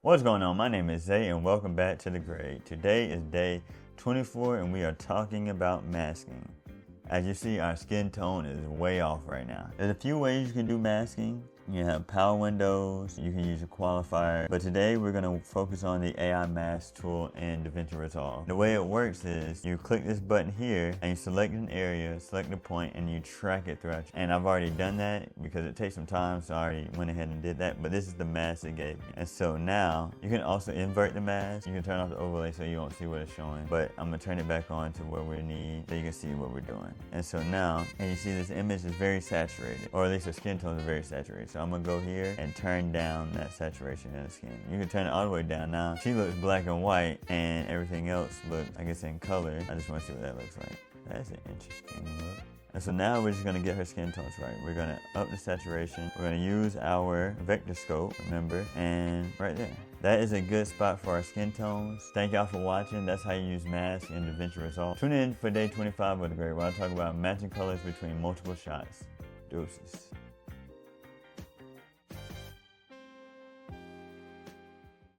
What's going on? My name is Zay and welcome back to The Grade. Today is day 24 and we are talking about masking. As you see, our skin tone is way off right now. There's a few ways you can do masking. You have power windows, you can use a qualifier, but today we're going to focus on the AI mask tool in DaVinci Resolve. The way it works is you click this button here and you select an area, select a point, and you track it throughout. And I've already done that because it takes some time, so I already went ahead and did that, but this is the mask it gave me. And so now you can also invert the mask. You can turn off the overlay so you won't see what it's showing, but I'm going to turn it back on to where we need so you can see what we're doing. And so now, and you see this image is very saturated, or at least the skin tone is very saturated. So I'm gonna go here and turn down that saturation in the skin. You can turn it all the way down now. She looks black and white and everything else looks, I guess, in color. I just wanna see what that looks like. That's an interesting look. And so now we're just gonna get her skin tones right. We're gonna up the saturation. We're gonna use our vectorscope, remember, and right there. That is a good spot for our skin tones. Thank y'all for watching. That's how you use masks in DaVinci Resolve. Tune in for day 25 of The Grade, where I talk about matching colors between multiple shots. Deuces.